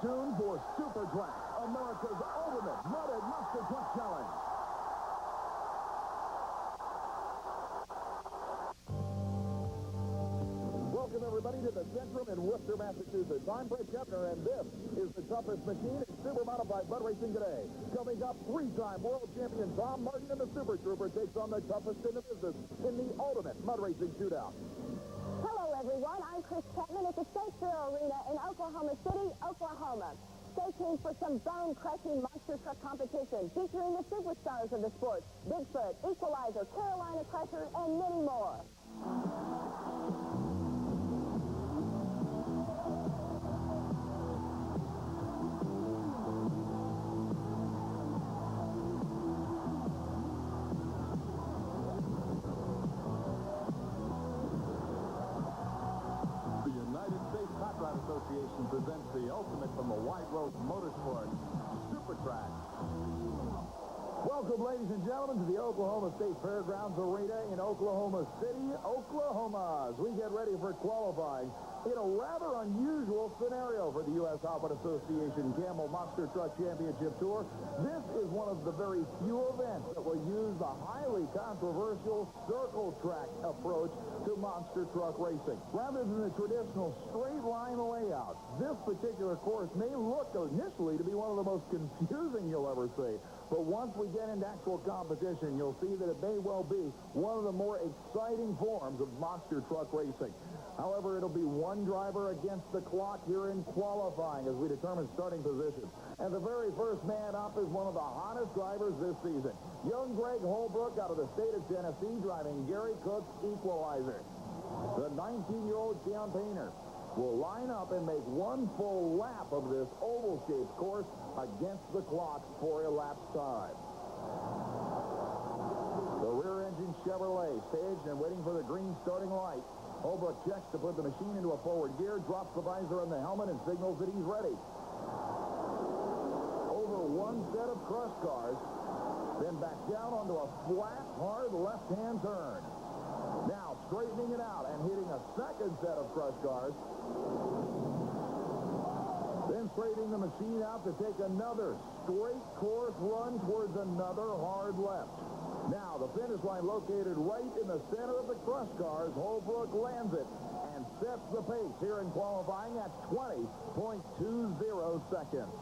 tuned for Super Trax, America's ultimate modded monster truck challenge. Welcome, everybody, to the Centrum in Worcester, Massachusetts. I'm Bret, Kepner, and this is the toughest machine in super modified mud racing today. Coming up, three-time world champion Tom Martin and the Super Trooper takes on the toughest in the business in the ultimate mud racing shootout. Hello, everyone. I'm Kris Chapman at the State Fairgrounds Arena in Oklahoma City, Oklahoma. Stay tuned for some bone-crushing monster truck competition featuring the superstars of the sport, Bigfoot, Equalizer, Carolina Crusher, and many more. Association presents the ultimate from the White Rose Motorsport, Super Trax. Welcome, ladies and gentlemen, to the Oklahoma State Fairgrounds Arena in Oklahoma City, Oklahoma, as we get ready for qualifying in a rather unusual scenario for the USHRA Association Camel Monster Truck Championship Tour. This is one of the very few events that will use the highly controversial circle track approach to monster truck racing. Rather than the traditional straight line layout, this particular course may look initially to be one of the most confusing you'll ever see. But once we get into actual competition, you'll see that it may well be one of the more exciting forms of monster truck racing. However, it'll be one driver against the clock here in qualifying as we determine starting position. And the very first man up is one of the hottest drivers this season. Young Greg Holbrook out of the state of Tennessee driving Gary Cook's Equalizer. The 19-year-old campaigner will line up and make one full lap of this oval-shaped course against the clock for elapsed time. The rear-engine Chevrolet staged and waiting for the green starting light. Holbrook checks to put the machine into a forward gear, drops the visor on the helmet, and signals that he's ready. Over one set of crush cars, then back down onto a flat, hard left-hand turn. Now straightening it out and hitting a second set of crush cars. Then straightening the machine out to take another straight course run towards another hard left. Now, the finish line located right in the center of the crush cars. Holbrook lands it and sets the pace here in qualifying at 20.20 seconds.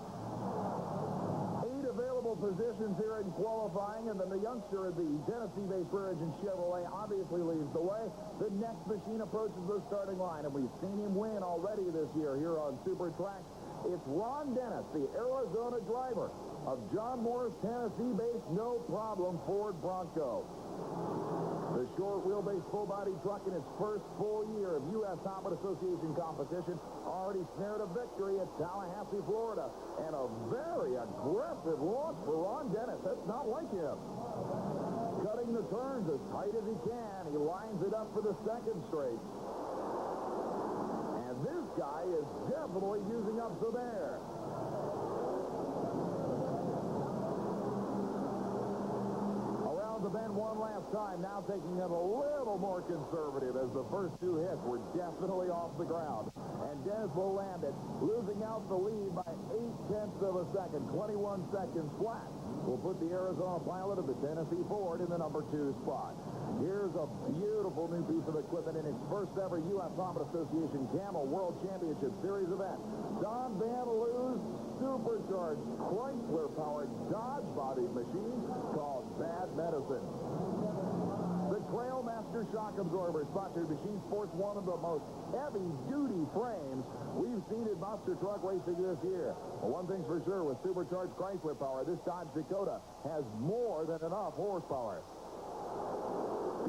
8 available positions here in qualifying, and then the youngster in the Tennessee-based rear-engine Chevrolet obviously leads the way. The next machine approaches the starting line, and we've seen him win already this year here on Super Trax. It's Ron Dennis, the Arizona driver of John Moore's Tennessee-based no-problem Ford Bronco. The short wheelbase full-body truck in its first full year of USHRA Association competition already snared a victory at Tallahassee, Florida. And a very aggressive launch for Ron Dennis. That's not like him. Cutting the turns as tight as he can. He lines it up for the second straight. And this guy is definitely using up some air. The bend one last time, now taking it a little more conservative as the first two hits were definitely off the ground. And Dennis will land it, losing out the lead by 0.8 of a second, 21 seconds flat. Will put the Arizona pilot of the Tennessee Ford in the number 2 spot. Here's a beautiful new piece of equipment in its first ever USHRA Association Camel World Championship Series event. Don Van Loo's supercharged Chrysler-powered Dodge-bodied machine called Bad Medicine. The Trailmaster shock absorber sponsored machine sports one of the most heavy-duty frames we've seen in monster truck racing this year. Well, one thing's for sure, with supercharged Chrysler power, this Dodge Dakota has more than enough horsepower.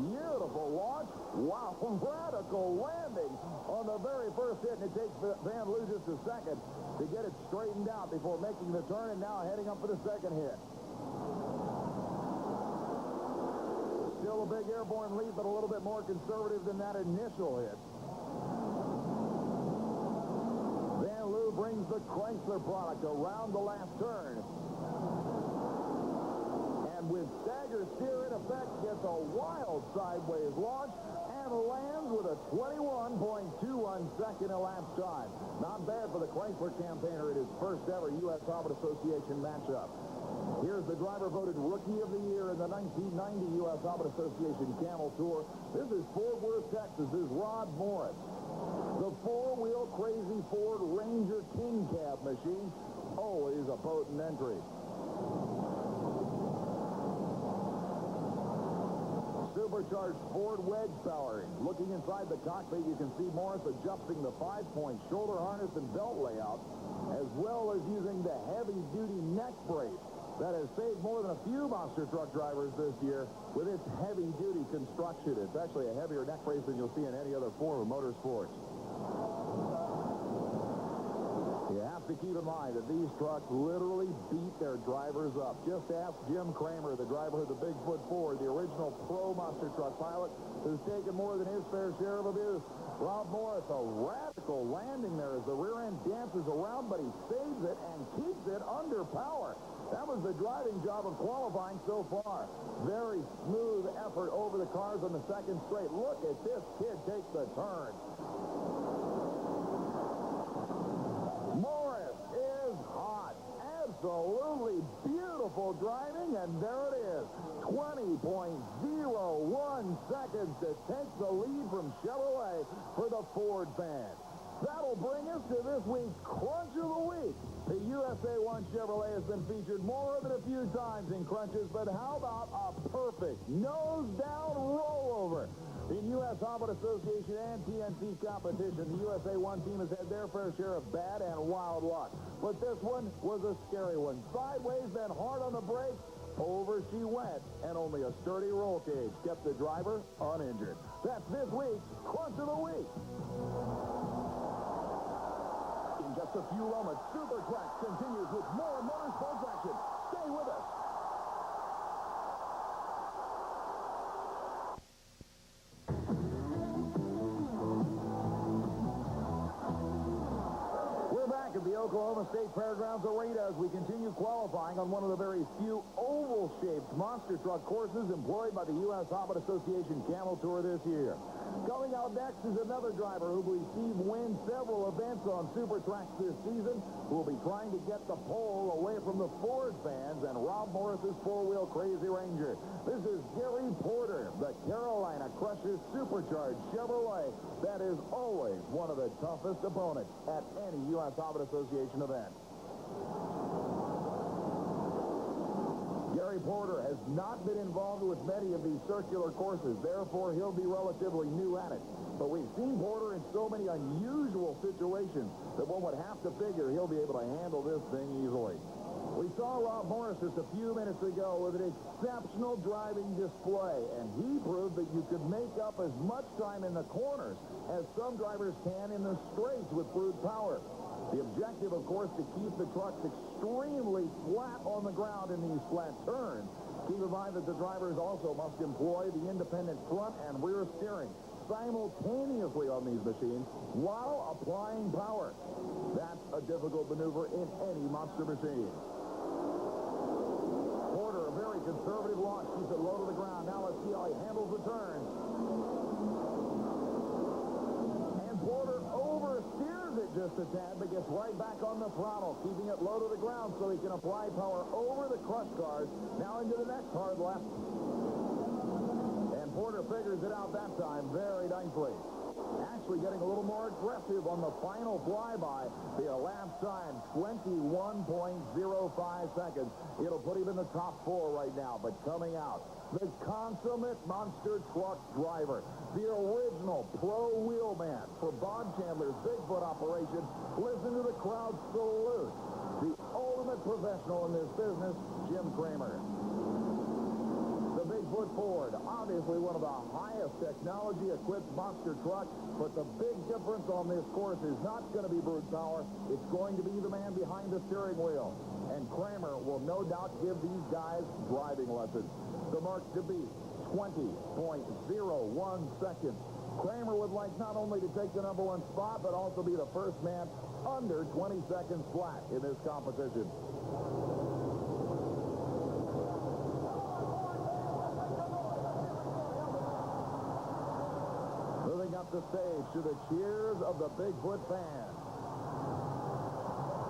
Beautiful launch. Wow, radical landing on the very first hit, and it takes Van Loo just a second to get it straightened out before making the turn and now heading up for the second hit. Still a big airborne lead, but a little bit more conservative than that initial hit. Van Loo brings the Chrysler product around the last turn. And with stagger steer in effect, gets a wild sideways launch and and lands with a 21.21 second elapsed time. Not bad for the Chrysler campaigner in his first ever U.S. Hobbit Association matchup. Here's the driver voted Rookie of the Year in the 1990 U.S. Hobbit Association Camel Tour. This is Fort Worth, Texas's Rod Morris. The four-wheel Crazy Ford Ranger King Cab machine, always a potent entry. Supercharged Ford wedge powering. Looking inside the cockpit, you can see Morris adjusting the 5-point shoulder harness and belt layout, as well as using the heavy-duty neck brace that has saved more than a few monster truck drivers this year with its heavy-duty construction. It's actually a heavier neck brace than you'll see in any other form of motorsports. You have to keep in mind that these trucks literally beat their drivers up. Just ask Jim Kramer, the driver of the Bigfoot Ford, the original pro monster truck pilot, who's taken more than his fair share of abuse. Rob Morris, a radical landing there as the rear end dances around, but he saves it and keeps it under power. That was the driving job of qualifying so far. Very smooth effort over the cars on the second straight. Look at this kid take the turn. Morris is hot. Absolutely beautiful driving, and there it is. 20.01 seconds to take the lead from Chevrolet for the Ford fans. That'll bring us to this week's Crunch of the Week. The USA 1 Chevrolet has been featured more than a few times in crunches, but how about a perfect nose-down rollover? In U.S. Hobbit Association and TNT competition, the USA 1 team has had their fair share of bad and wild luck. But this one was a scary one. Sideways, then hard on the brakes. Over she went, and only a sturdy roll cage kept the driver uninjured. That's this week's Crunch of the Week. In just a few moments, Super Trax continues with more motorsports action. Stay with us. At the Oklahoma State Fairgrounds Arena as we continue qualifying on one of the very few oval-shaped monster truck courses employed by the U.S. Hobbit Association Camel Tour this year. Coming out next is another driver who we've seen win several events on Super Trax this season, who will be trying to get the pole away from the Ford fans and Rob Morris's four-wheel Crazy Ranger. This is Gary Porter, the Carolina Crusher supercharged Chevrolet that is always one of the toughest opponents at any U.S. Hobbit Association event. Gary Porter has not been involved with many of these circular courses, therefore he'll be relatively new at it. But we've seen Porter in so many unusual situations that one would have to figure he'll be able to handle this thing easily. We saw Rob Morris just a few minutes ago with an exceptional driving display, and he proved that you could make up as much time in the corners as some drivers can in the straights with brute power. The objective, of course, to keep the trucks extremely flat on the ground in these flat turns. Keep in mind that the drivers also must employ the independent front and rear steering simultaneously on these machines while applying power. That's a difficult maneuver in any monster machine. Porter, a very conservative launch, keeps it low to the ground. Now let's see how he handles the turn. And Porter oversteers it just a tad, but gets right back on the throttle, keeping it low to the ground so he can apply power over the crush cars. Now into the next hard left. And Porter figures it out that time very nicely. Actually getting a little more aggressive on the final flyby. The elapsed time, 21.05 seconds. It'll put him in the top four right now, but coming out, the consummate monster truck driver, the original pro wheelman for Bob Chandler's Bigfoot operation. Listen to the crowd salute. The ultimate professional in this business, Jim Kramer. The Bigfoot Ford, obviously one of the highest technology-equipped monster trucks, but the big difference on this course is not going to be brute power. It's going to be the man behind the steering wheel. And Kramer will no doubt give these guys driving lessons. The mark to beat, 20.01 seconds. Kramer would like not only to take the number one spot, but also be the first man under 20 seconds flat in this competition. the stage to the cheers of the Bigfoot fans.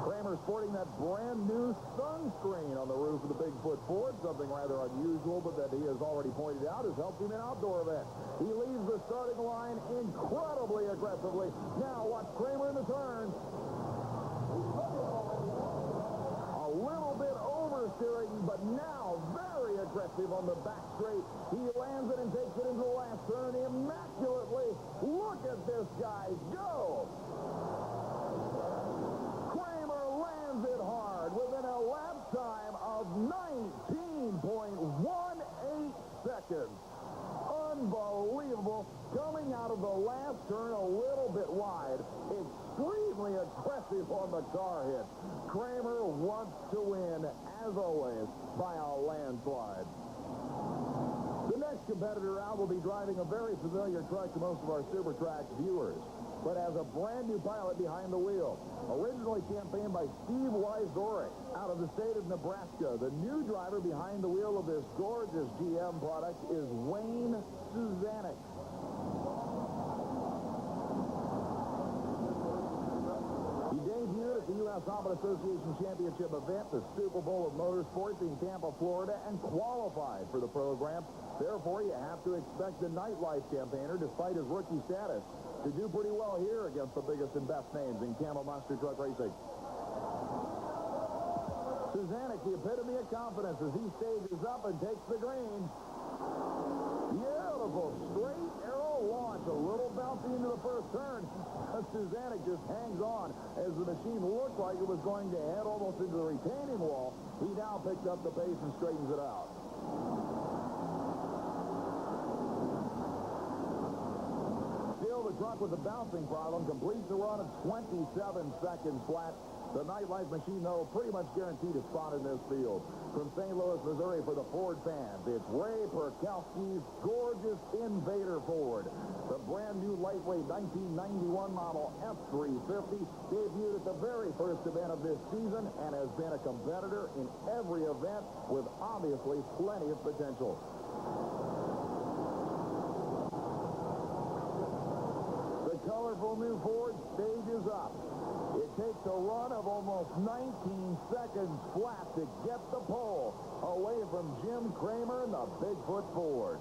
Kramer sporting that brand new sunscreen on the roof of the Bigfoot Ford, something rather unusual, but that he has already pointed out has helped him in outdoor events. He leaves the starting line incredibly aggressively. Now watch Kramer in the turn. A little bit oversteering, but now very aggressive on the back straight. He lands it and takes it into the last turn immaculately. Look at this guy go! Kramer lands it hard within a lap time of 19.18 seconds. Unbelievable. Coming out of the last turn a little bit wide. Extremely aggressive on the car hit. Kramer wants to win, as always, by a landslide. The next competitor out will be driving a very familiar truck to most of our Super Trax viewers, but as a brand new pilot behind the wheel. Originally campaigned by Steve Weisdorek out of the state of Nebraska, the new driver behind the wheel of this gorgeous GM product is Wayne Suzanek. He debuted at the U.S. Hobbit Association Championship event, the Super Bowl of Motorsports in Tampa, Florida, and qualified for the program. Therefore, you have to expect the nightlife campaigner, despite his rookie status, to do pretty well here against the biggest and best names in Camel Monster Truck Racing. Suzanek, the epitome of confidence as he stages up and takes the green. Beautiful straight arrow launch, a little bouncy into the first turn. Suzanek just hangs on as the machine looked like it was going to head almost into the retaining wall. He now picks up the pace and straightens it out. Still, the truck with the bouncing problem completes a run of 27 seconds flat. The nightlife machine, though, pretty much guaranteed a spot in this field. From St. Louis, Missouri, for the Ford fans, it's Ray Perkowski's gorgeous Invader Ford. The brand-new lightweight 1991 model F350 debuted at the very first event of this season and has been a competitor in every event with obviously plenty of potential. The colorful new Ford stages up. It takes a run of almost 19 seconds flat to get the pole away from Jim Kramer and the Bigfoot Ford.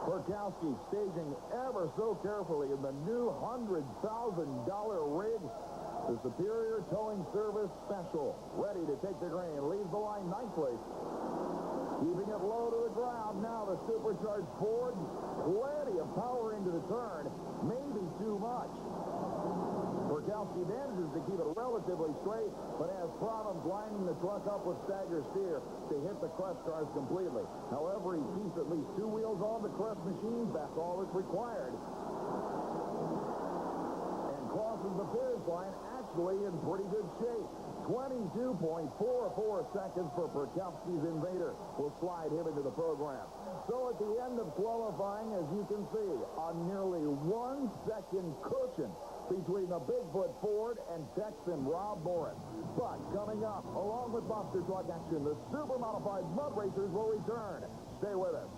Perkowski staging ever so carefully in the new $100,000 rig. The Superior Towing Service Special, ready to take the grain, leaves the line nicely. Keeping it low to the ground, now the supercharged Ford, plenty of power into the turn, maybe too much. Perkowski manages to keep it relatively straight, but has problems lining the truck up with stagger steer to hit the crush cars completely. However, he keeps at least two wheels on the crush machine. That's all that's required. And crosses the finish line actually in pretty good shape. 22.44 seconds for Perkowski's Invader will slide him into the program. So at the end of qualifying, as you can see, a nearly 1 second cushion between the Bigfoot Ford and Texan Rob Morris. But coming up, along with Monster Truck action, the super modified mud racers will return. Stay with us.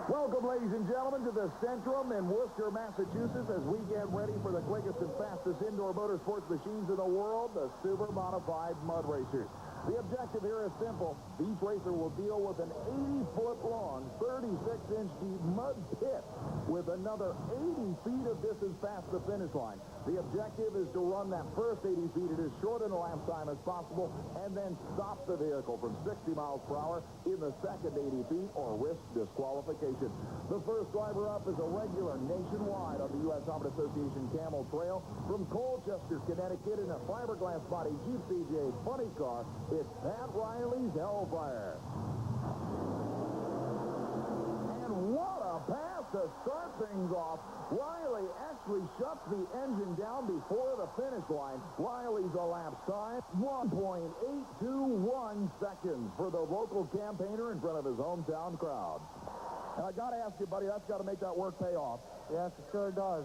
Welcome, ladies and gentlemen, to the Centrum in Worcester, Massachusetts, as we get ready for the quickest and fastest indoor motorsports machines in the world, the super modified mud racers. The objective here is simple. Each racer will deal with an 80-foot-long, 36-inch deep mud pit with another 80 feet of distance past the finish line. The objective is to run that first 80 feet at as short an elapsed time as possible and then stop the vehicle from 60 miles per hour in the second 80 feet or risk disqualification. The first driver up is a regular nationwide on the U.S. Hobbit Association Camel Trail from Colchester, Connecticut in a fiberglass body Jeep CJ funny car. It's Pat Riley's Hellfire. And what a pass to start things off. Riley actually shuts the engine down before the finish line. Riley's elapsed time, 1.821 seconds for the local campaigner in front of his hometown crowd. And I got to ask you, buddy, that's got to make that work pay off. Yes, it sure does.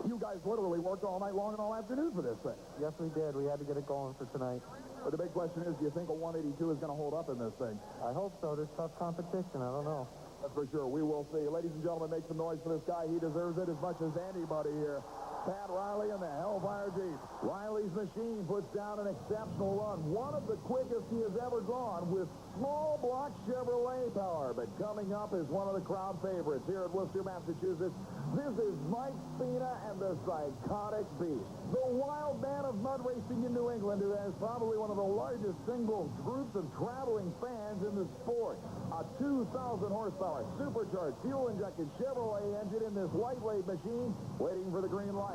You guys literally worked all night long and all afternoon for this thing. Yes, we did. We had to get it going for tonight. But the big question is, do you think a 182 is going to hold up in this thing? I hope so. There's tough competition. I don't know. That's for sure. We will see. Ladies and gentlemen, make some noise for this guy. He deserves it as much as anybody here. Pat Riley in the Hellfire Jeep. Riley's machine puts down an exceptional run. One of the quickest he has ever gone with small block Chevrolet power. But coming up is one of the crowd favorites here at Worcester, Massachusetts. This is Mike Spina and the Psychotic Beast. The wild man of mud racing in New England, who has probably one of the largest single groups of traveling fans in the sport. A 2,000 horsepower, supercharged, fuel-injected Chevrolet engine in this lightweight machine, waiting for the green light. A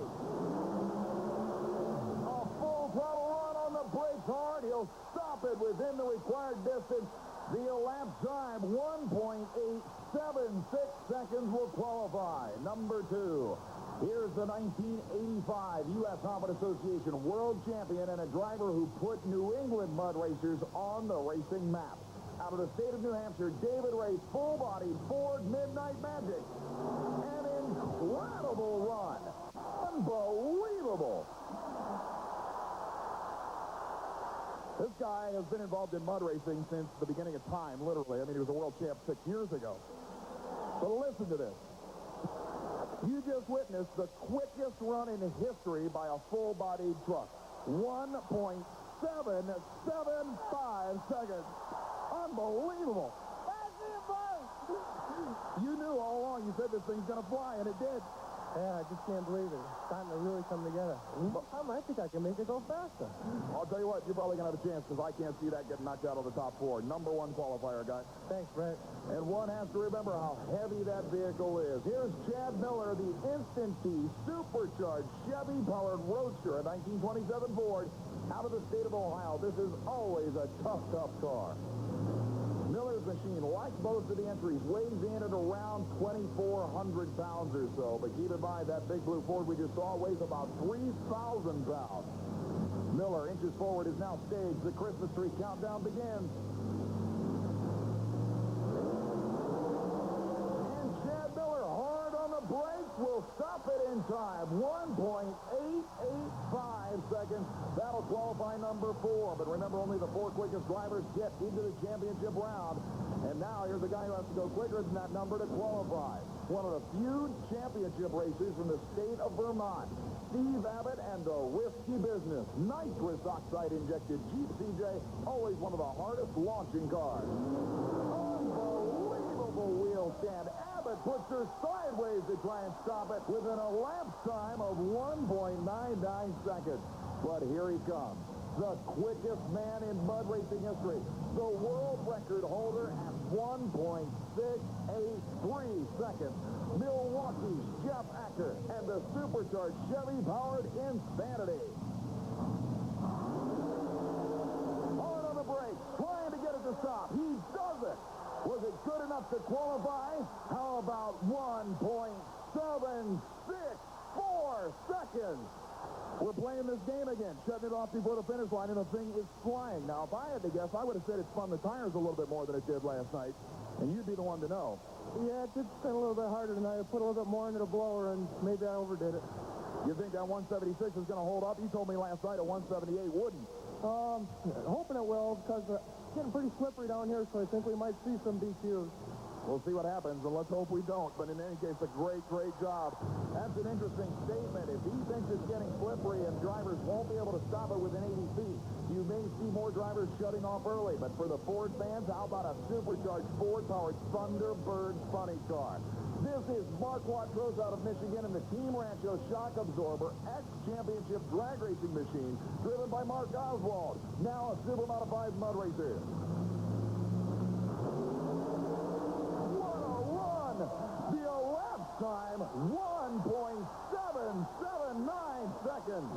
full throttle run on the brakes hard. He'll stop it within the required distance. The elapsed time, 1.876 seconds will qualify. Number 2. Here's the 1985 U.S. Hobbit Association World Champion and a driver who put New England mud racers on the racing map. Out of the state of New Hampshire, David Ray's full-bodied Ford Midnight Magic. An incredible run. Unbelievable. This guy has been involved in mud racing since the beginning of time, literally. I mean, he was a world champ 6 years ago. But listen to this. You just witnessed the quickest run in history by a full-bodied truck. 1.775 seconds. Unbelievable. That's it, boss. You knew all along. You said this thing's going to fly, and it did. Yeah, I just can't believe it. It's starting to really come together. I think I can make it go faster. I'll tell you what, you're probably going to have a chance because I can't see that getting knocked out of the top 4. Number 1 qualifier, guy. Thanks, Bret. And one has to remember how heavy that vehicle is. Here's Chad Miller, the Instant Key supercharged Chevy-powered Roadster, a 1927 Ford, out of the state of Ohio. This is always a tough, tough car. Miller's machine, like most of the entries, weighs in at around 2,400 pounds or so. But keep in mind, that big blue Ford we just saw weighs about 3,000 pounds. Miller inches forward, is now staged. The Christmas tree countdown begins. And Chad Miller, hard on the brakes, will stop it in time. 1.885 seconds. That'll qualify number 4. But remember, only the 4 quickest drivers get into the championship round. And now here's a guy who has to go quicker than that number to qualify. One of the few championship racers from the state of Vermont. Steve Abbott and the Risky Business. Nitrous oxide injected Jeep CJ. Always one of the hardest launching cars. Unbelievable wheel stand. Abbott puts her sideways to try and stop it with an elapsed time of 1.99 seconds. But here he comes. The quickest man in mud racing history. The world record holder at 1.683 seconds. Milwaukee's Jeff Acker and the supercharged Chevy-powered Insanity. Hard on the brakes, trying to get it to stop. He does it. Was it good enough to qualify? How about 1.764 seconds? We're playing this game again, shutting it off before the finish line, and the thing is flying. Now, if I had to guess, I would have said it spun the tires a little bit more than it did last night, and you'd be the one to know. Yeah, it did spin a little bit harder tonight. I put a little bit more into the blower, and maybe I overdid it. You think that 176 is going to hold up? You told me last night a 178 wouldn't. Hoping it will, because it's getting pretty slippery down here, so I think we might see some DQs. We'll see what happens, and let's hope we don't. But in any case, a great, great job. That's an interesting statement. If he thinks it's getting slippery and drivers won't be able to stop it within 80 feet, you may see more drivers shutting off early. But for the Ford fans, how about a supercharged Ford-powered Thunderbird funny car? This is Mark Watrous out of Michigan and the Team Rancho Shock Absorber X-Championship drag racing machine, driven by Mark Oswald, now a super modified mud racer. The elapsed time, 1.779 seconds.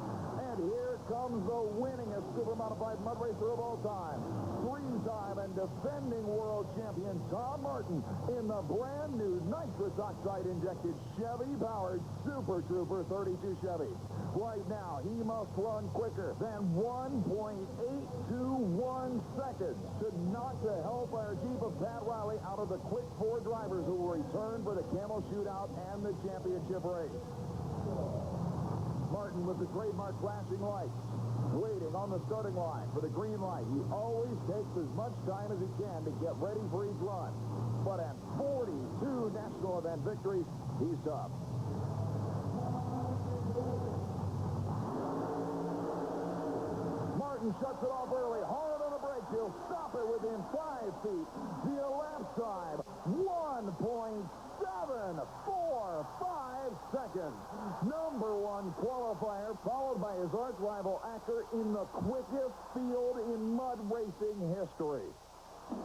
And here comes comes the winningest super modified mud racer of all time. Three-time and defending world champion Tom Martin in the brand new nitrous oxide injected Chevy-powered Super Trooper 32 Chevy. Right now, he must run quicker than 1.821 seconds to knock the Hellfire Jeep of Pat Riley out of the quick four drivers who will return for the Camel Shootout and the championship race. Martin with the trademark flashing lights, waiting on the starting line for the green light. He always takes as much time as he can to get ready for each run. But at 42 national event victories, he's tough. Martin shuts it off early, hard on the brakes. He'll stop it within 5 feet. The elapsed time, 1.745 seconds. Number one qualifier, followed by his arch rival Acker in the quickest field in mud racing history.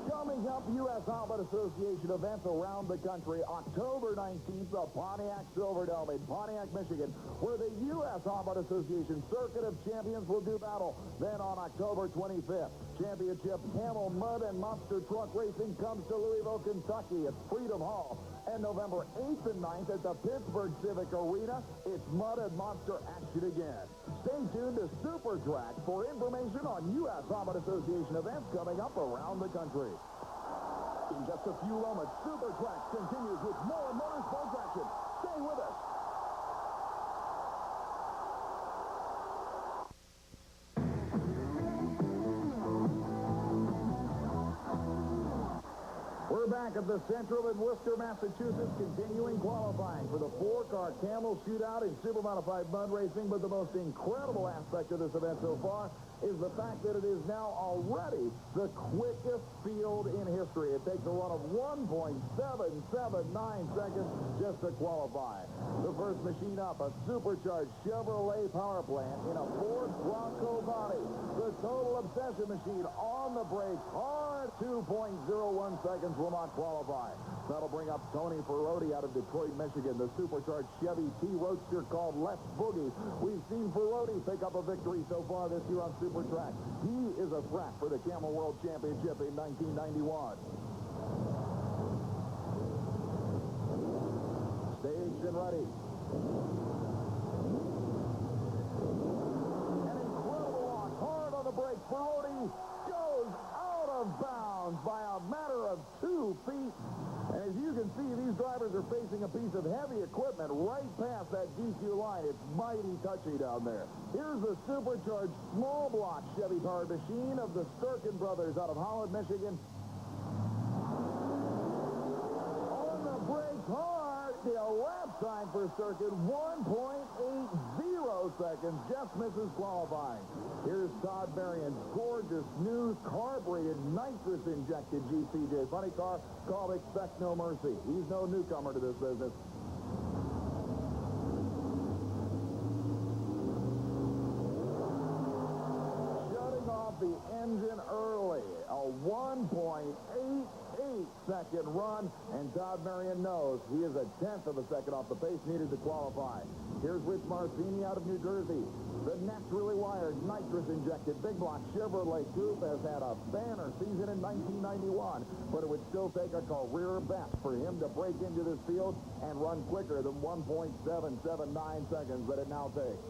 Coming up, U.S. Outlet Association events around the country. October 19th, the Pontiac Silverdome in Pontiac, Michigan, where the U.S. Outlet Association Circuit of Champions will do battle. Then on October 25th, championship Camel Mud and Monster Truck Racing comes to Louisville, Kentucky at Freedom Hall. And November 8th and 9th at the Pittsburgh Civic Arena, it's Mud and Monster action again. Stay tuned to Super Trax for information on U.S. Outlet Association events coming up around the country. In just a few moments, Super Trax continues with more motorsports action. Stay with us. We're back at the Centrum in Worcester, Massachusetts, continuing qualifying for the four-car Camel Shootout in super modified mud racing. But the most incredible aspect of this event so far is the fact that it is now already the quickest field in history. It takes a run of 1.779 seconds just to qualify. The first machine up, a supercharged Chevrolet power plant in a Ford Bronco body. The Total Obsession machine on the brakes, hard, 2.01 seconds will not qualify. That'll bring up Tony Ferrotti out of Detroit, Michigan. The supercharged Chevy T-Roadster called Let's Boogie. We've seen Ferrotti pick up a victory so far this year on Super Trax. He is a threat for the Camel World Championship in 1991. Staged and ready. An incredible launch, hard on the brakes. Ferrotti goes out of bounds by a matter of 2 feet. And as you can see, these drivers are facing a piece of heavy equipment right past that DQ line. It's mighty touchy down there. Here's the supercharged small block Chevy-powered machine of the Sturkin brothers out of Holland, Michigan. On the brakes hard. The elapsed time for Sturkin, 1.80 seconds. Just misses qualifying. Here's Todd Berrien's gorgeous new carbureted nitrous-injected GCJ funny car called Expect No Mercy. He's no newcomer to this business. Shutting off the engine early. A 1.88-second run, and Todd Berrien knows he is a tenth of a second off the pace needed to qualify. Here's Rich Marcini out of New Jersey. The naturally wired, nitrous-injected big block Chevrolet Coupe has had a banner season in 1991, but it would still take a career best for him to break into this field and run quicker than 1.779 seconds that it now takes.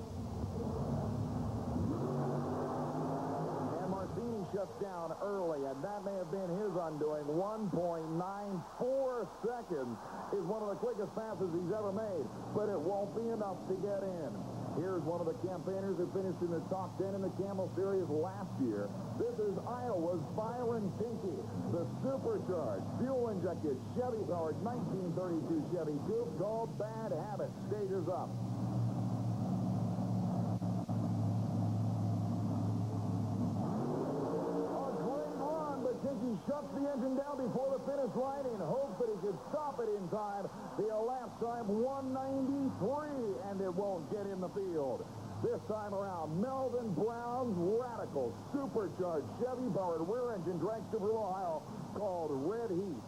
And Marcini shuts down early, and that may have been his undoing. 1.94 seconds is one of the quickest passes he's ever made, but it won't be enough to get in. Here's one of the campaigners who finished in the top 10 in the Camel Series last year. This is Iowa's Byron Tinky. The supercharged, fuel-injected, Chevy-powered 1932 Chevy Coupe called Bad Habit stages up. A great run, but Tinky shuts the engine down before the finish line in hopes that he could stop it in time. The elapsed time, 193, and it won't get in the field. This time around, Melvin Brown's radical supercharged Chevy-powered rear-engine dragster from Ohio called Red Heat.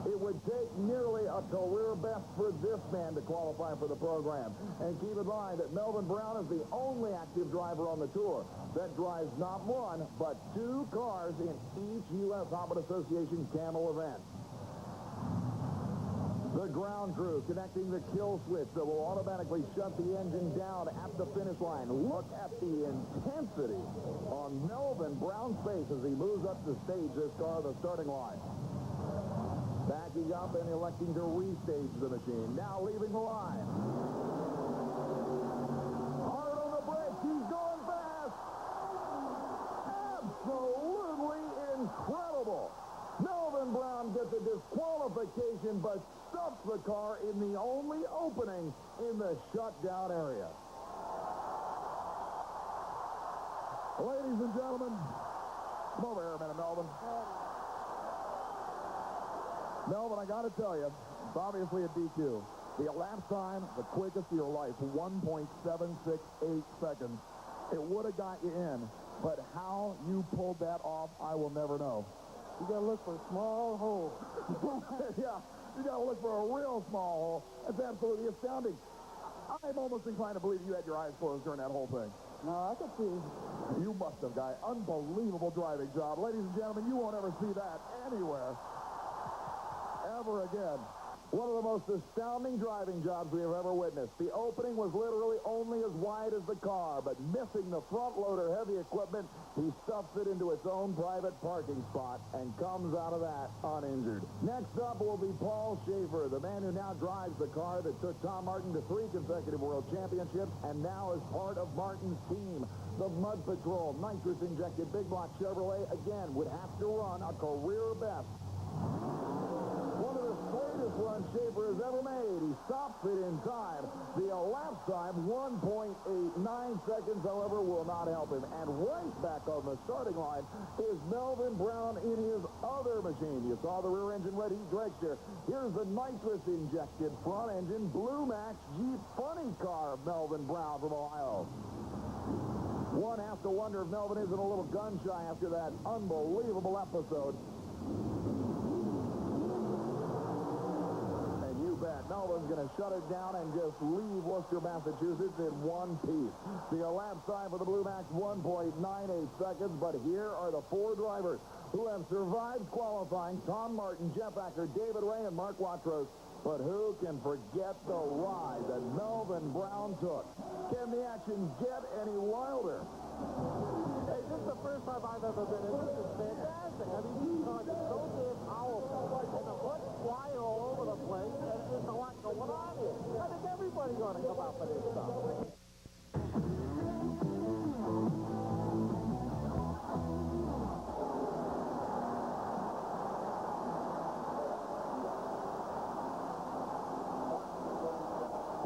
It would take nearly a career best for this man to qualify for the program. And keep in mind that Melvin Brown is the only active driver on the tour that drives not one, but 2 cars in each U.S. Hobbit Association Camel event. The ground crew connecting the kill switch that will automatically shut the engine down at the finish line. Look at the intensity on Melvin Brown's face as he moves up to stage this car at the starting line. Backing up and electing to restage the machine. Now leaving the line. Hard on the brakes. He's going fast. Absolutely incredible. Melvin Brown gets a disqualification, but stops the car in the only opening in the shutdown area. Ladies and gentlemen, come over here a minute, Melvin. Melvin, I got to tell you, it's obviously a DQ. The elapsed time, the quickest of your life, 1.768 seconds. It would have got you in, but how you pulled that off, I will never know. You got to look for a small hole. Yeah, you got to look for a real small hole. That's absolutely astounding. I'm almost inclined to believe you had your eyes closed during that whole thing. No, I could see. You must have, guy. Unbelievable driving job. Ladies and gentlemen, you won't ever see that anywhere ever again. One of the most astounding driving jobs we have ever witnessed. The opening was literally only as wide as the car, but missing the front loader heavy equipment, he stuffs it into its own private parking spot and comes out of that uninjured. Next up will be Paul Schaefer, the man who now drives the car that took Tom Martin to 3 consecutive world championships and now is part of Martin's team. The Mud Patrol, nitrous-injected big block Chevrolet, again, would have to run a career best. One of the straightest runs Schaefer has ever made. He stops it in time. The elapsed time, 1.89 seconds, however, will not help him. And right back on the starting line is Melvin Brown in his other machine. You saw the rear engine red heat dragster. Here's the nitrous-injected front engine Blue Max Jeep funny car of Melvin Brown from Ohio. One has to wonder if Melvin isn't a little gun-shy after that unbelievable episode. Melvin's going to shut it down and just leave Worcester, Massachusetts in one piece. The elapsed time for the Blue Max, 1.98 seconds, but here are the 4 drivers who have survived qualifying: Tom Martin, Jeff Acker, David Ray, and Mark Watros. But who can forget the ride that Melvin Brown took? Can the action get any wilder? Hey, this is the first time I've ever been in. This is fantastic. I mean, these cars are so damn powerful. And the hoods fly all over the place. And there's a lot going on here. I think everybody's going to come out for this stuff.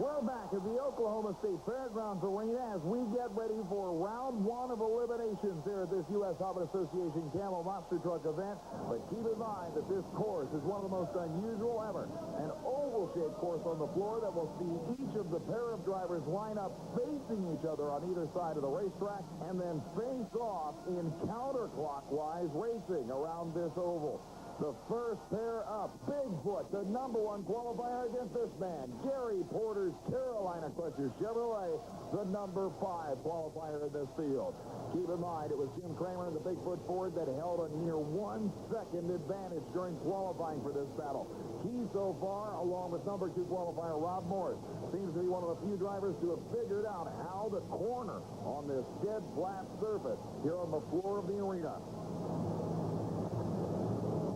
We're back at the Oklahoma State Fairgrounds Arena as we get ready for round 1 of eliminations here at this U.S. Hobbit Association Camel Monster Truck event. But keep in mind that this course is one of the most unusual ever. An oval-shaped course on the floor that will see each of the pair of drivers line up facing each other on either side of the racetrack and then face off in counterclockwise racing around this oval. The first pair up, Bigfoot, the #1 qualifier against this man. Gary Porter's Carolina Crusher Chevrolet, the #5 qualifier in this field. Keep in mind, it was Jim Kramer and the Bigfoot Ford that held a near 1 second advantage during qualifying for this battle. He so far, along with #2 qualifier Rob Morris, seems to be one of the few drivers to have figured out how to corner on this dead flat surface here on the floor of the arena.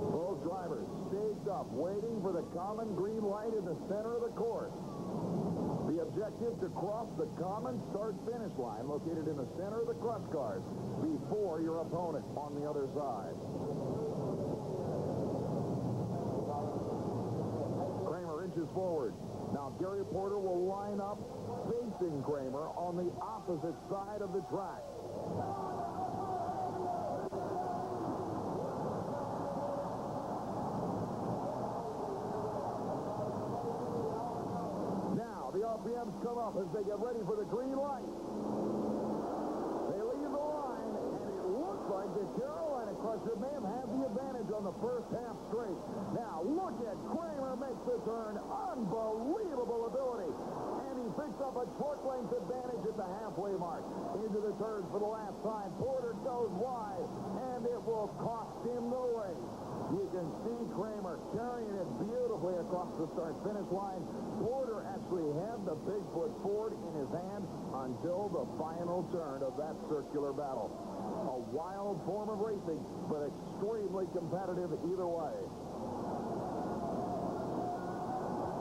Both drivers staked up, waiting for the common green light in the center of the course. The objective to cross the common start-finish line located in the center of the crush cars before your opponent on the other side. Kramer inches forward. Now Gary Porter will line up facing Kramer on the opposite side of the track. RPMs come up as they get ready for the green light. They leave the line, and it looks like the Carolina Crusher may have had the advantage on the first half straight. Now, look at Kramer makes the turn. Unbelievable ability. And he picks up a short length advantage at the halfway mark. Into the turn for the last time. Porter goes wide, and it will cost him the race. You can see Kramer carrying it beautifully across the start-finish line. Porter actually had the big foot Ford in his hand until the final turn of that circular battle. A wild form of racing, but extremely competitive either way.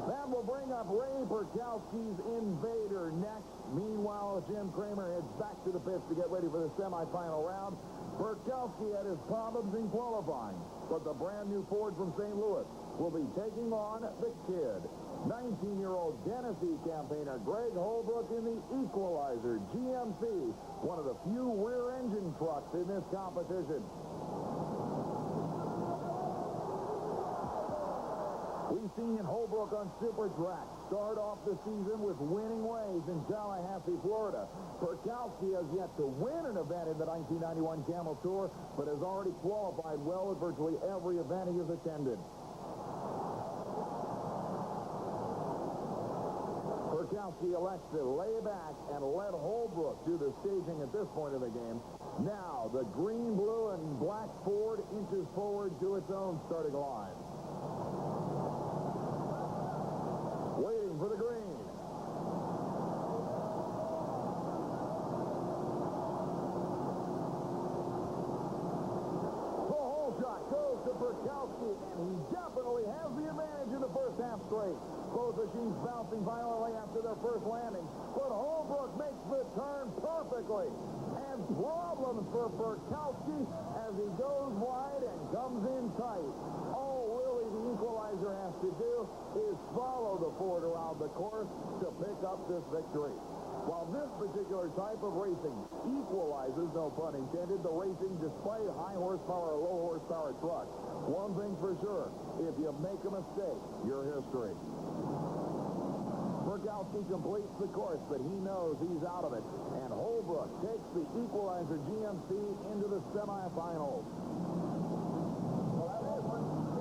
That will bring up Ray Perkowski's Invader next. Meanwhile, Jim Kramer heads back to the pits to get ready for the semifinal round. Perkowski had his problems in qualifying, but the brand-new Ford from St. Louis will be taking on the kid. 19-year-old Genesee campaigner Greg Holbrook in the Equalizer GMC, one of the few rear-engine trucks in this competition. We've seen Holbrook on Super Trax start off the season with winning ways in Tallahassee, Florida. Perkowski has yet to win an event in the 1991 Camel Tour, but has already qualified well at virtually every event he has attended. Perkowski elects to lay back and let Holbrook do the staging at this point of the game. Now, the green, blue, and black Ford inches forward to its own starting line. Waiting for the green. The whole shot goes to Perkowski, and he definitely has the advantage in the first half straight. Both machines bouncing violently after their first landing, but Holbrook makes the turn perfectly. And problems for Perkowski as he goes wide and comes in tight. All really the Equalizer has to do is follow the Ford around the course to pick up this victory. While this particular type of racing equalizes, no pun intended, the racing despite high horsepower or low horsepower trucks. One thing's for sure, if you make a mistake, you're history. Perkowski completes the course, but he knows he's out of it. And Holbrook takes the Equalizer GMC into the semifinals.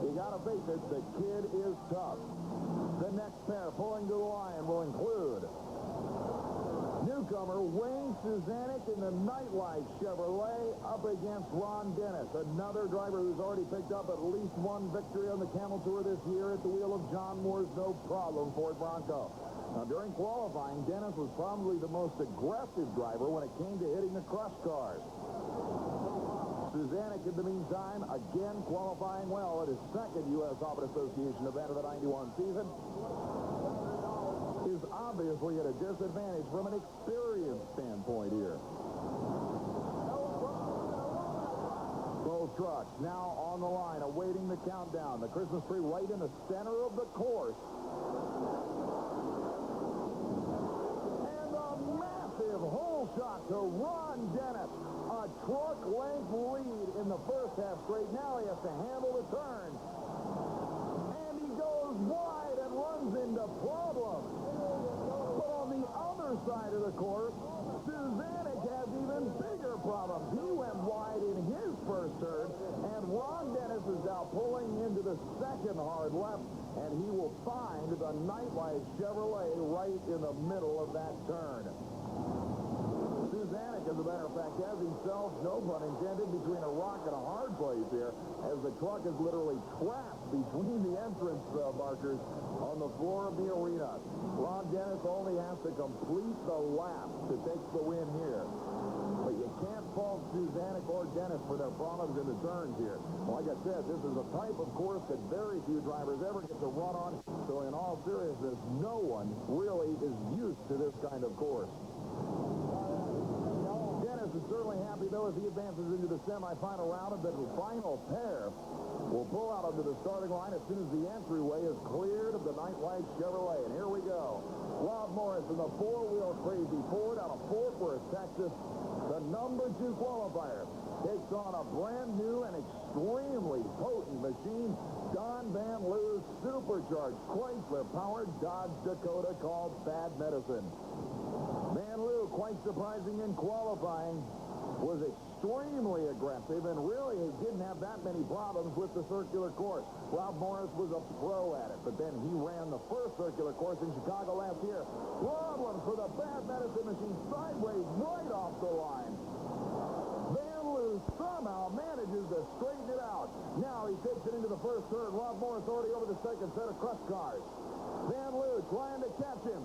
You gotta face it, the kid is tough. The next pair pulling to the line will include newcomer Wayne Suzanek in the Nightlife Chevrolet up against Ron Dennis, another driver who's already picked up at least one victory on the Camel Tour this year at the wheel of John Moore's no problem Ford Bronco. Now, during qualifying, Dennis was probably the most aggressive driver when it came to hitting the crush cars. Suzanek, in the meantime, again qualifying well at his second U.S. Auburn Association event of the 91 season, is obviously at a disadvantage from an experience standpoint here. Both trucks now on the line, awaiting the countdown. The Christmas tree right in the center of the course. Massive hole shot to Ron Dennis. A truck length lead in the first half straight. Now he has to handle the turn. And he goes wide and runs into problems. But on the other side of the course, Suzanek has even bigger problems. He went wide in his first turn, and Ron Dennis is now pulling into the second hard left, and he will find the Nightlife Chevrolet right in the middle of that turn. Suzanek, as a matter of fact, has himself, no pun intended, between a rock and a hard place here, as the truck is literally trapped between the entrance markers on the floor of the arena. Ron Dennis only has to complete the lap to take the win here. But you can't fault Suzanek or Dennis for their problems in the turns here. Like I said, this is a type of course that very few drivers ever get to run on, so in all seriousness, no one really is used to this kind of course. Dennis is certainly happy, though, as he advances into the semifinal round, and the final pair will pull out onto the starting line as soon as the entryway is cleared of the Nightlife Chevrolet. And here we go. Rob Morris in the four-wheel Crazy Ford out of Fort Worth, Texas. The number 2 qualifier takes on a brand new and extremely potent machine, Don Van Loo's supercharged Chrysler-powered Dodge Dakota called Bad Medicine. Van Loo, quite surprising in qualifying, was extremely aggressive and really didn't have that many problems with the circular course. Rob Morris was a pro at it, but then he ran the first circular course in Chicago last year. Problems for the Bad Medicine Machine sideways right off the line. Van Loo somehow manages to straighten it out. Now he takes it into the first turn. Rob Morris already over the second set of crush cars. Van Loo trying to catch him.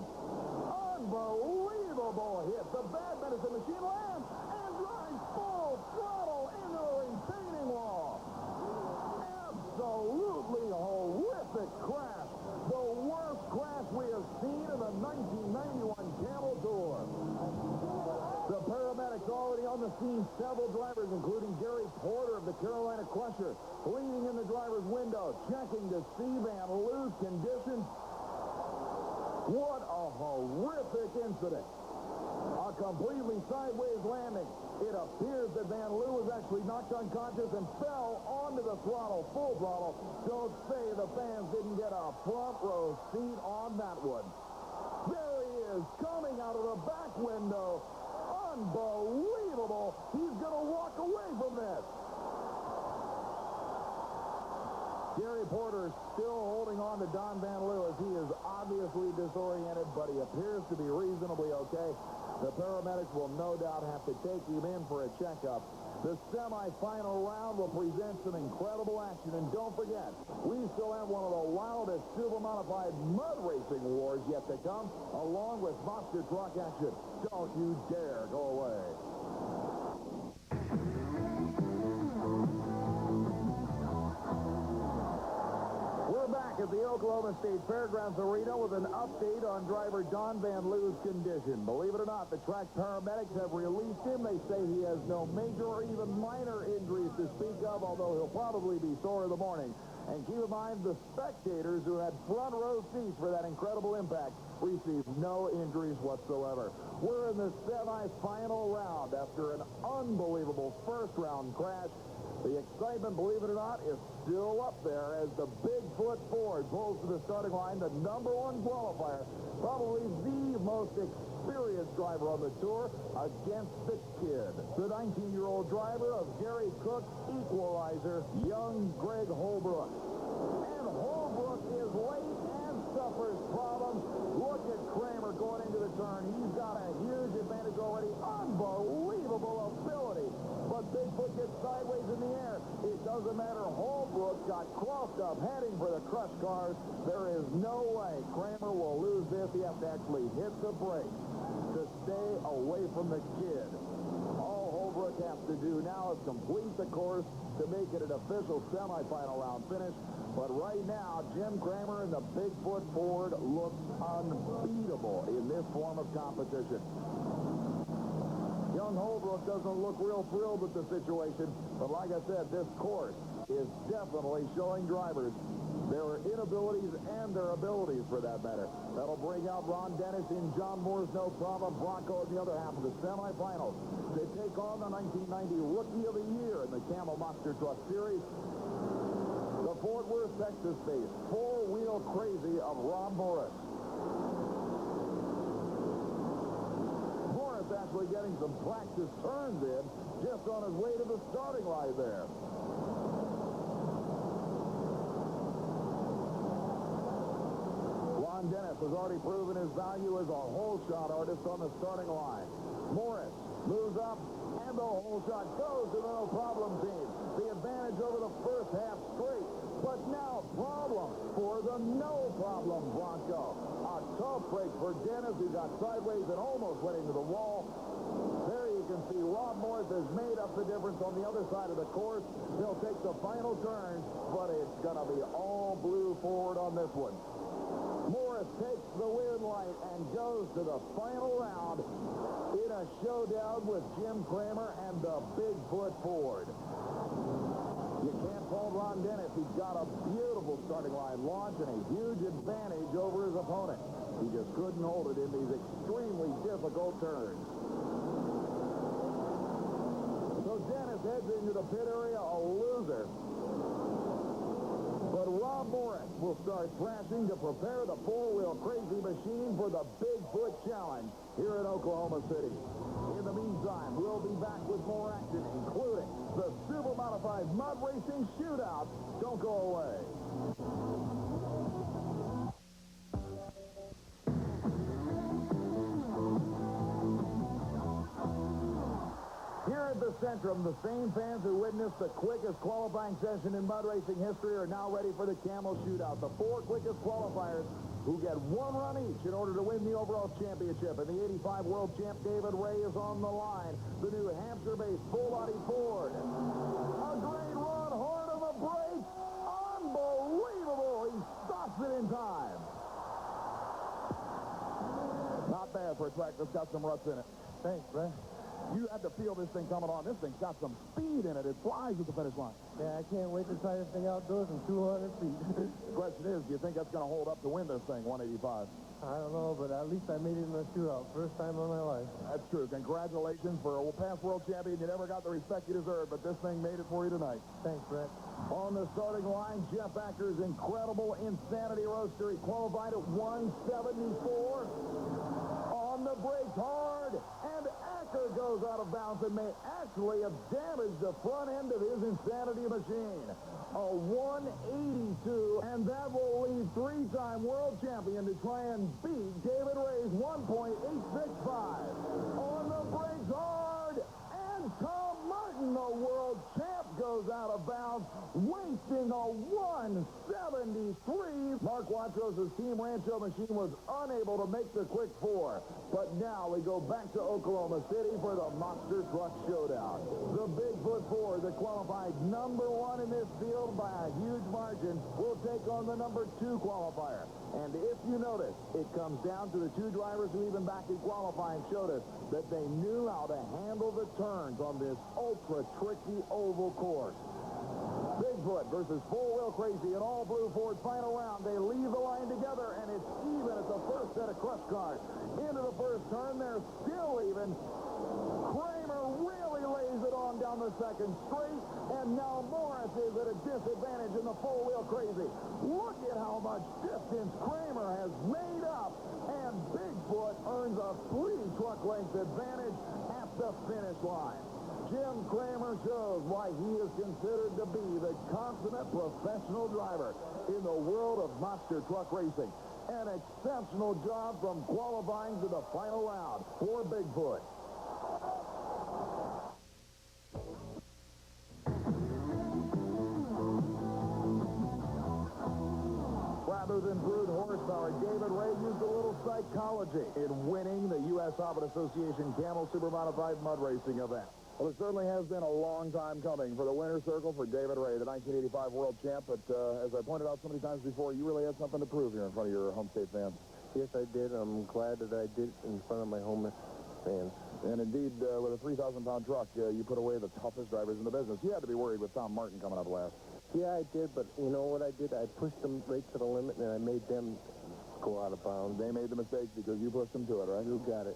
Unbelievable hit. The Bad Medicine Machine lands and drives full throttle into the retaining wall. Absolutely horrific crash. The worst crash we have seen in the 1991 Camel Tour. The paramedics already on the scene. Several drivers, including Gary Porter of the Carolina Crusher, leaning in the driver's window, checking to see Van Loo's condition. What a horrific incident. A completely sideways landing. It appears that Van Loo was actually knocked unconscious and fell onto the throttle, full throttle. Don't say the fans didn't get a front row seat on that one. There he is, coming out of the back window. Unbelievable. He's going to walk away from this. Gary Porter still holding on to Don Van Loo as he is obviously disoriented, but he appears to be reasonably okay. The paramedics will no doubt have to take him in for a checkup. The semifinal round will present some incredible action, and don't forget, we still have one of the wildest super-modified mud racing wars yet to come, along with monster truck action. Don't you dare go away. Back at the Oklahoma State Fairgrounds Arena with an update on driver Don Van Loo's condition. Believe it or not, the track paramedics have released him. They say he has no major or even minor injuries to speak of, although he'll probably be sore in the morning. And keep in mind, the spectators who had front row seats for that incredible impact received no injuries whatsoever. We're in the semifinal round after an unbelievable first-round crash. The excitement, believe it or not, is still up there as the Bigfoot Ford pulls to the starting line, the #1 qualifier, probably the most experienced driver on the tour, against the kid. The 19-year-old driver of Gary Cook's equalizer, young Greg Holbrook. And Holbrook is late and suffers problems. Look at Kramer going into the turn. He's got a huge advantage already. Unbelievable ability. But Bigfoot gets sideways in the air. It doesn't matter. Holbrook got crossed up, heading for the crush cars. There is no way Kramer will lose this. He has to actually hit the brakes to stay away from the kid. All Holbrook has to do now is complete the course to make it an official semifinal round finish. But right now, Jim Kramer and the Bigfoot Ford looks unbeatable in this form of competition. Young Holbrook doesn't look real thrilled with the situation, but like I said, this course is definitely showing drivers their inabilities and their abilities, for that matter. That'll bring out Ron Dennis in John Moore's no problem Bronco in the other half of the semifinals. They take on the 1990 Rookie of the Year in the Camel Monster Truck Series. The Fort Worth, Texas-based four-wheel crazy of Rob Morris. Morris actually getting some practice turns in just on his way to the starting line there. Ron Dennis has already proven his value as a hole shot artist on the starting line. Morris moves up, and the hole shot goes to the no problem team. The advantage over the first half straight, but now problem for the no problem Bronco. A tough break for Dennis, who got sideways and almost went into the wall. There you can see Rob Morris has made up the difference on the other side of the course. He'll take the final turn, but it's going to be all blue forward on this one. Morris takes the win light and goes to the final round in a showdown with Jim Kramer and the Bigfoot Ford. You can't fault Ron Dennis. He's got a beautiful starting line launch and a huge advantage over his opponent. He just couldn't hold it in these extremely difficult turns. So Dennis heads into the pit area a loser. But Rob Morris will start thrashing to prepare the four-wheel crazy machine for the Bigfoot Challenge here in Oklahoma City. In the meantime, we'll be back with more action, including the Super Modified Mud Racing Shootout. Don't go away. Here at the Centrum, the same fans who witnessed the quickest qualifying session in mud racing history are now ready for the Camel Shootout. The 4 quickest qualifiers who get 1 run each in order to win the overall championship. And the 85 world champ David Ray is on the line. The New Hampshire-based full-body Ford. A great run, hard on the brakes. Unbelievable. He stops it in time. Not bad for a track that's got some ruts in it. Thanks, Bret. You had to feel this thing coming on. This thing's got some speed in it. It flies at the finish line. Yeah, I can't wait to try this thing outdoors in 200 feet. The question is, do you think that's going to hold up to win this thing, 185? I don't know, but at least I made it in a shootout. First time in my life. That's true. Congratulations for a past world champion. You never got the respect you deserved, but this thing made it for you tonight. Thanks, Bret. On the starting line, Jeff Acker's incredible Insanity Roadster. He qualified at 174. On the brakes hard, and Acker goes out of bounds and may actually have damaged the front end of his Insanity machine. A 182, and that will leave 3-time world champion to try and beat David Ray's 1.865. On the brakes hard, and Tom Martin, the world champ, goes out of bounds, wasting a 173. Mark Watrous' Team Rancho machine was unable to make the quick 4. But now we go back to Oklahoma City for the Monster Truck Showdown. The Bigfoot Ford, that qualified number 1 in this field by a huge margin, will take on the number 2 qualifier. And if you notice, it comes down to the 2 drivers who even back in qualifying showed us that they knew how to handle the turns on this ultra-tricky oval course. Bigfoot versus four-wheel crazy in all blue Ford final round. They leave the line together, and it's even at the first set of crush cars. Into the first turn, they're still even. Kramer really lays it on down the second straight, and now Morris is at a disadvantage in the four-wheel crazy. Look at how much distance Kramer has made up, and Bigfoot earns a 3 truck length advantage at the finish line. Jim Kramer shows why he is considered to be the consummate professional driver in the world of monster truck racing. An exceptional job from qualifying to the final round for Bigfoot. Rather than brute horsepower, David Ray used a little psychology in winning the U.S. Hobbit Association Camel Super Modified Mud Racing event. Well, it certainly has been a long time coming for the winner's circle for David Ray, the 1985 world champ. But as I pointed out so many times before, you really had something to prove here in front of your home state fans. Yes, I did. I'm glad that I did it in front of my home fans. And indeed, with a 3,000-pound truck, you put away the toughest drivers in the business. You had to be worried with Tom Martin coming up last. Yeah, I did, but you know what I did? I pushed them right to the limit, and I made them go out of bounds. They made the mistake because you pushed them to it, right? You got it.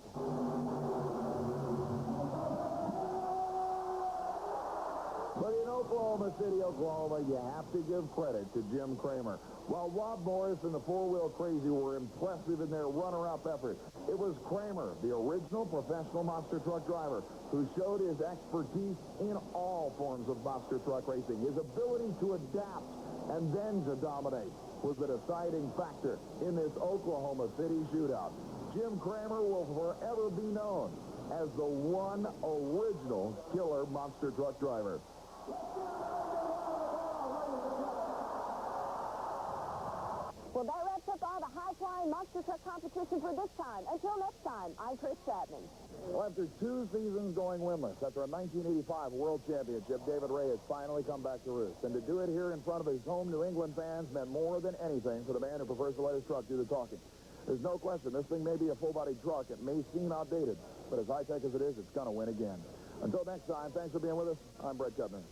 But in Oklahoma City, Oklahoma, you have to give credit to Jim Kramer. While Rob Morris and the four-wheel crazy were impressive in their runner-up effort, it was Kramer, the original professional monster truck driver, who showed his expertise in all forms of monster truck racing. His ability to adapt and then to dominate was the deciding factor in this Oklahoma City shootout. Jim Kramer will forever be known as the one original killer monster truck driver. Well, that wraps up all the high-flying monster truck competition for this time. Until next time, I'm Kris Chapman. Well, after 2 seasons going winless, after a 1985 World Championship, David Ray has finally come back to roost. And to do it here in front of his home New England fans meant more than anything for the man who prefers to let his truck do the talking. There's no question this thing may be a full-body truck. It may seem outdated, but as high-tech as it is, it's going to win again. Until next time, thanks for being with us. I'm Bret Kepner.